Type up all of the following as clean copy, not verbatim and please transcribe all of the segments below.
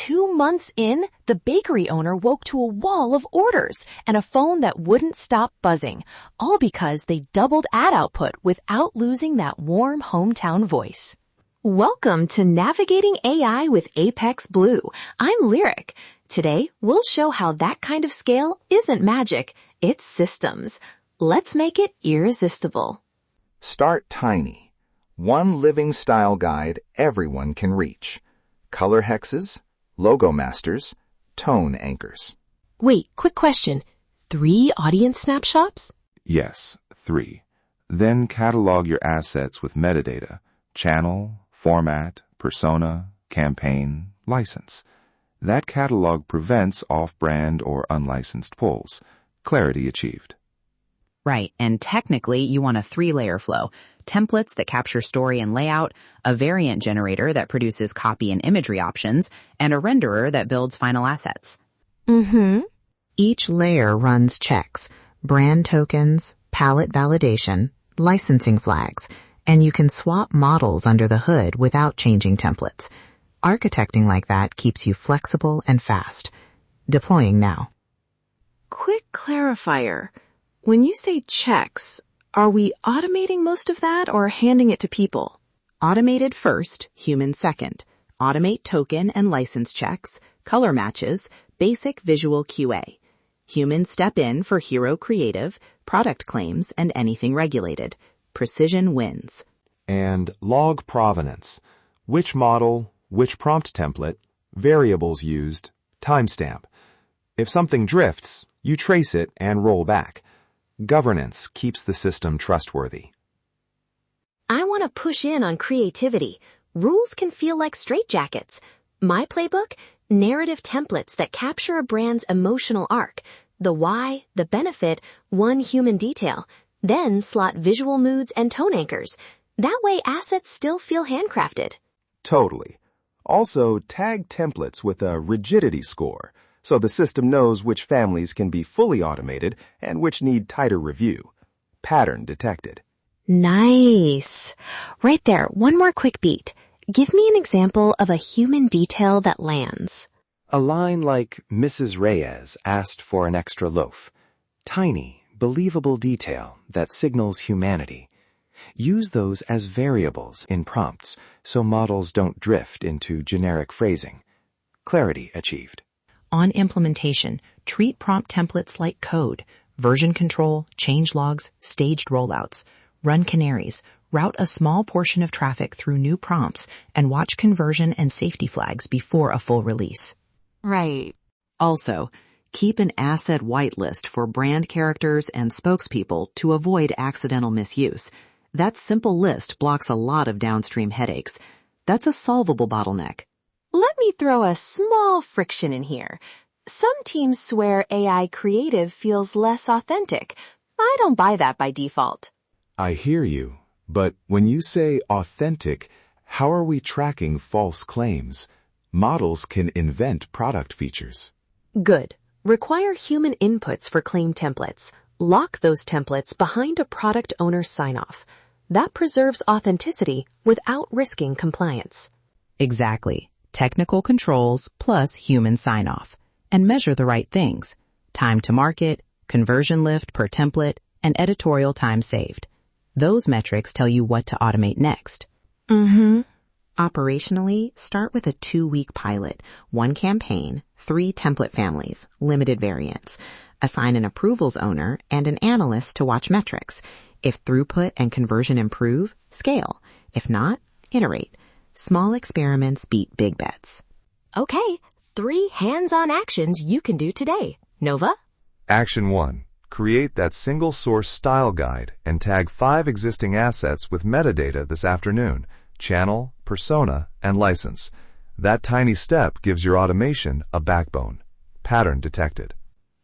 2 months in, the bakery owner woke to a wall of orders and a phone that wouldn't stop buzzing, all because they doubled ad output without losing that warm hometown voice. Welcome to Navigating AI with Apex Blue. I'm Lyric. Today, we'll show how that kind of scale isn't magic, it's systems. Let's make it irresistible. Start tiny. One living style guide everyone can reach. Color hexes, logo masters, tone anchors. Wait, quick question. 3 audience snapshots? Yes, 3. Then catalog your assets with metadata, channel, format, persona, campaign, license. That catalog prevents off-brand or unlicensed pulls. Clarity achieved. Right, and technically you want a 3-layer flow. Templates that capture story and layout, a variant generator that produces copy and imagery options, and a renderer that builds final assets. Each layer runs checks, brand tokens, palette validation, licensing flags, and you can swap models under the hood without changing templates. Architecting like that keeps you flexible and fast. Deploying now. Quick clarifier. When you say checks, are we automating most of that or handing it to people? Automated first, human second. Automate token and license checks, color matches, basic visual QA. Humans step in for hero creative, product claims, and anything regulated. Precision wins. And log provenance. Which model, which prompt template, variables used, timestamp. If something drifts, you trace it and roll back. Governance keeps the system trustworthy. I want to push in on creativity. Rules can feel like straitjackets. My playbook? Narrative templates that capture a brand's emotional arc. The why, the benefit, one human detail. Then slot visual moods and tone anchors. That way assets still feel handcrafted. Totally. Also, tag templates with a rigidity score, so the system knows which families can be fully automated and which need tighter review. Pattern detected. Nice. Right there, one more quick beat. Give me an example of a human detail that lands. A line like Mrs. Reyes asked for an extra loaf. Tiny, believable detail that signals humanity. Use those as variables in prompts so models don't drift into generic phrasing. Clarity achieved. On implementation, treat prompt templates like code, version control, change logs, staged rollouts. Run canaries, route a small portion of traffic through new prompts, and watch conversion and safety flags before a full release. Right. Also, keep an asset whitelist for brand characters and spokespeople to avoid accidental misuse. That simple list blocks a lot of downstream headaches. That's a solvable bottleneck. Let me throw a small friction in here. Some teams swear AI creative feels less authentic. I don't buy that by default. I hear you, but when you say authentic, how are we tracking false claims? Models can invent product features. Good. Require human inputs for claim templates. Lock those templates behind a product owner's sign-off. That preserves authenticity without risking compliance. Exactly. Technical controls plus human sign-off. And measure the right things. Time to market, conversion lift per template, and editorial time saved. Those metrics tell you what to automate next. Operationally, start with a 2-week pilot, 1 campaign, 3 template families, limited variants. Assign an approvals owner and an analyst to watch metrics. If throughput and conversion improve, scale. If not, iterate. Small experiments beat big bets. Okay, 3 hands-on actions you can do today. Nova? Action 1. Create that single source style guide and tag 5 existing assets with metadata this afternoon. Channel, persona, and license. That tiny step gives your automation a backbone. Pattern detected.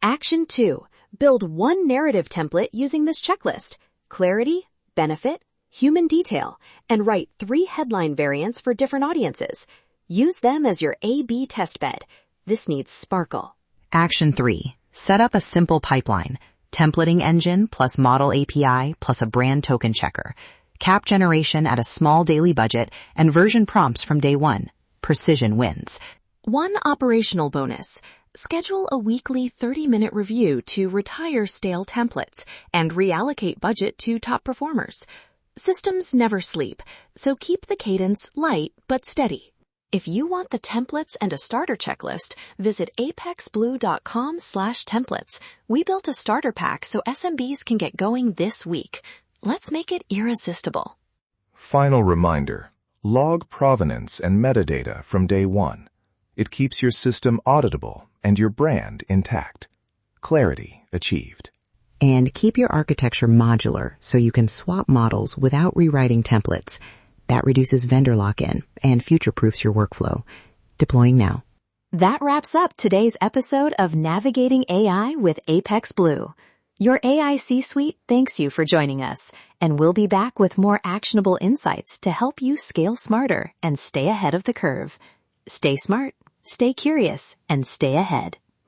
Action 2. Build 1 narrative template using this checklist. Clarity, benefit, human detail, and write 3 headline variants for different audiences. Use them as your A/B test bed. This needs sparkle. Action 3. Set up a simple pipeline. Templating engine plus model API plus a brand token checker. Cap generation at a small daily budget and version prompts from day 1. Precision wins. One operational bonus. Schedule a weekly 30-minute review to retire stale templates and reallocate budget to top performers. Systems never sleep, so keep the cadence light but steady. If you want the templates and a starter checklist, visit apexblue.com/templates. We built a starter pack so SMBs can get going this week. Let's make it irresistible. Final reminder, log provenance and metadata from day one. It keeps your system auditable and your brand intact. Clarity achieved. And keep your architecture modular so you can swap models without rewriting templates. That reduces vendor lock-in and future-proofs your workflow. Deploying now. That wraps up today's episode of Navigating AI with Apex Blue. Your AI C-suite thanks you for joining us, and we'll be back with more actionable insights to help you scale smarter and stay ahead of the curve. Stay smart, stay curious, and stay ahead.